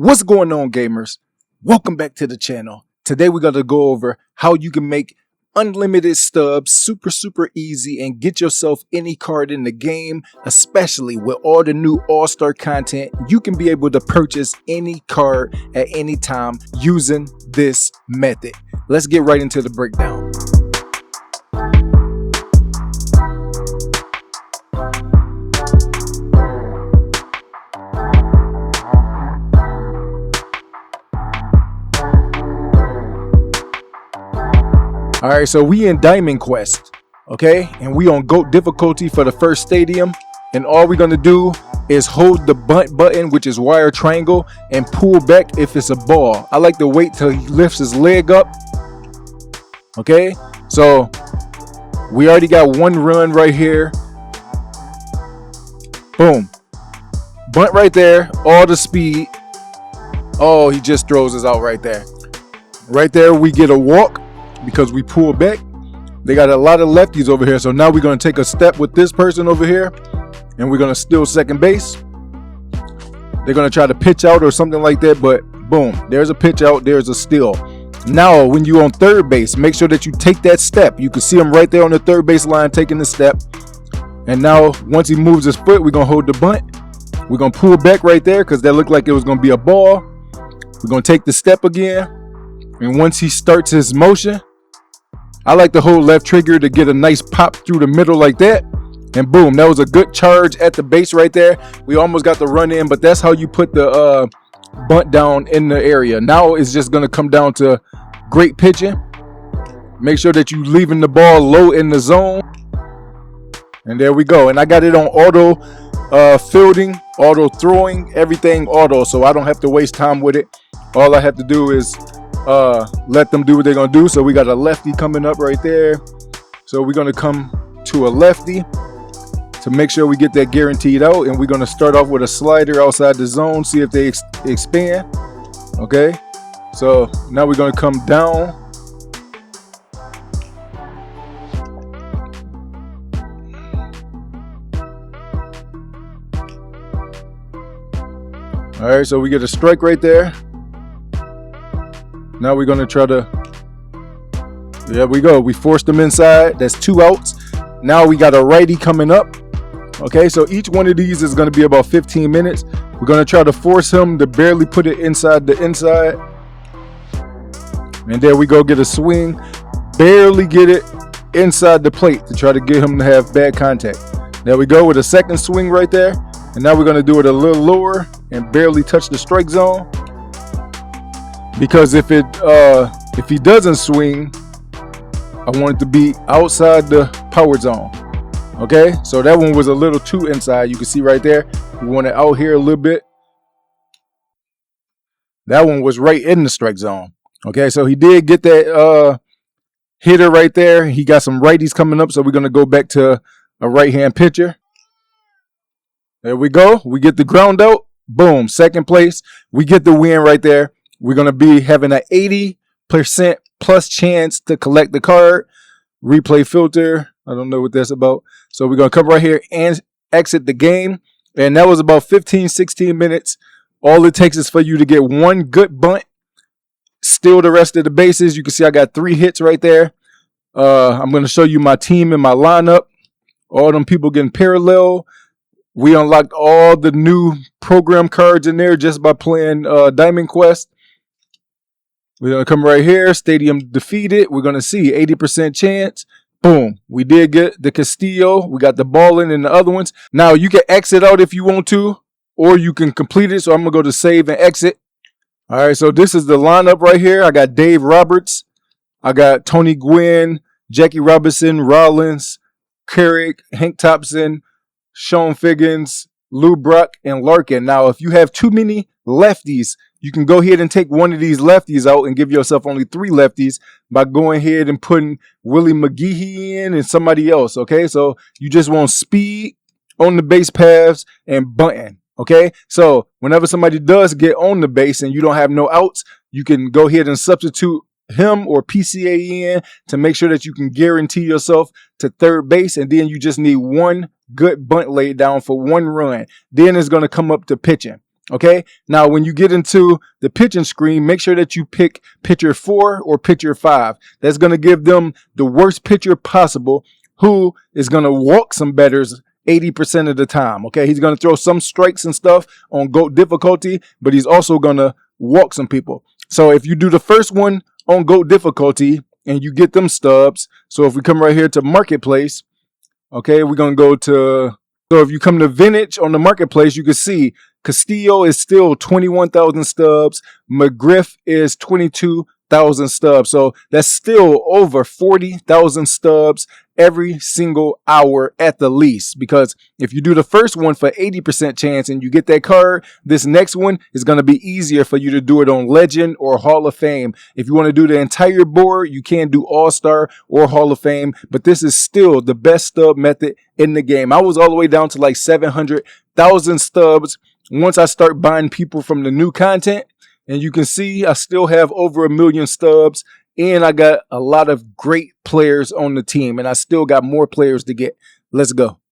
What's going on, gamers? Welcome back to the channel. Today we're going to go over how you can make unlimited stubs super easy and get yourself any card in the game, especially with all the new all-star content. You can be able to purchase any card at any time using this method. Let's get right into the breakdown. Alright, so we in Diamond Quest, okay? And we on GOAT difficulty for the first stadium. And all we're gonna do is hold the bunt button, which is wire triangle, and pull back if it's a ball. I like to wait till he lifts his leg up. Okay, so we already got one run right here. Boom. Bunt right there, all the speed. Oh, he just throws us out right there. Right there, we get a walk because we pull back. They got a lot of lefties over here, so now we're going to take a step with this person over here and we're going to steal second base. They're going to try to pitch out or something like that, but boom, there's a pitch out, there's a steal. Now when you're on third base, make sure that you take that step. You can see him right there on the third base line taking the step. And now once he moves his foot, we're going to hold the bunt. We're going to pull back right there because that looked like it was going to be a ball. We're going to take the step again, and once he starts his motion, I like to hold left trigger to get a nice pop through the middle like that. And boom, that was a good charge at the base right there. We almost got the run in, but that's how you put the bunt down in the area. Now it's just going to come down to great pitching. Make sure that you leaving the ball low in the zone. And there we go. And I got it on auto fielding, auto throwing, everything auto. So I don't have to waste time with it. All I have to do is let them do what they're gonna do. So we got a lefty coming up right there, so we're gonna come to a lefty to make sure we get that guaranteed out, and we're gonna start off with a slider outside the zone, see if they expand. Okay, so now we're gonna come down. All right, so we get a strike right there. Now we're going to try to, there we go. We forced them inside. That's 2 outs. Now we got a righty coming up. Okay, so each one of these is going to be about 15 minutes. We're going to try to force him to barely put it inside the inside. And there we go, get a swing. Barely get it inside the plate to try to get him to have bad contact. There we go with a second swing right there. And now we're going to do it a little lower and barely touch the strike zone. Because if he doesn't swing, I want it to be outside the power zone. Okay, so that one was a little too inside. You can see right there. We want it out here a little bit. That one was right in the strike zone. Okay, so he did get that hitter right there. He got some righties coming up, so we're gonna go back to a right-hand pitcher. There we go. We get the ground out. Boom, second place. We get the win right there. We're going to be having an 80% plus chance to collect the card. Replay filter. I don't know what that's about. So we're going to come right here and exit the game. And that was about 15-16 minutes. All it takes is for you to get one good bunt. Steal the rest of the bases. You can see I got 3 hits right there. I'm going to show you my team and my lineup. All them people getting parallel. We unlocked all the new program cards in there just by playing Diamond Quest. We're going to come right here. Stadium defeated. We're going to see 80% chance. Boom. We did get the Castillo. We got the Ballin and the other ones. Now, you can exit out if you want to, or you can complete it. So I'm going to go to save and exit. All right. So this is the lineup right here. I got Dave Roberts. I got Tony Gwynn, Jackie Robinson, Rollins, Carrick, Hank Thompson, Sean Figgins, Lou Brock, and Larkin. Now, if you have too many lefties, you can go ahead and take one of these lefties out and give yourself only 3 lefties by going ahead and putting Willie McGehee in and somebody else, okay? So you just want speed on the base paths and bunting, okay? So whenever somebody does get on the base and you don't have no outs, you can go ahead and substitute him or PCA in to make sure that you can guarantee yourself to third base, and then you just need one good bunt laid down for 1 run. Then it's going to come up to pitching. Okay, now when you get into the pitching screen, make sure that you pick pitcher 4 or pitcher 5. That's going to give them the worst pitcher possible, who is going to walk some batters 80% of the time. Okay, he's going to throw some strikes and stuff on GOAT difficulty, but he's also going to walk some people. So if you do the first one on GOAT difficulty and you get them Stubs, so if we come right here to Marketplace, okay, we're going to go to, so if you come to Vintage on the Marketplace, you can see Castillo is still 21,000 Stubs. McGriff is 22,000 Stubs. So that's still over 40,000 Stubs every single hour at the least. Because if you do the first one for 80% chance and you get that card, this next one is going to be easier for you to do it on Legend or Hall of Fame. If you want to do the entire board, you can do All-Star or Hall of Fame, but this is still the best stub method in the game. I was all the way down to like 700,000 Stubs once I start buying people from the new content. And you can see I still have over 1 million Stubs, and I got a lot of great players on the team, and I still got more players to get. Let's go.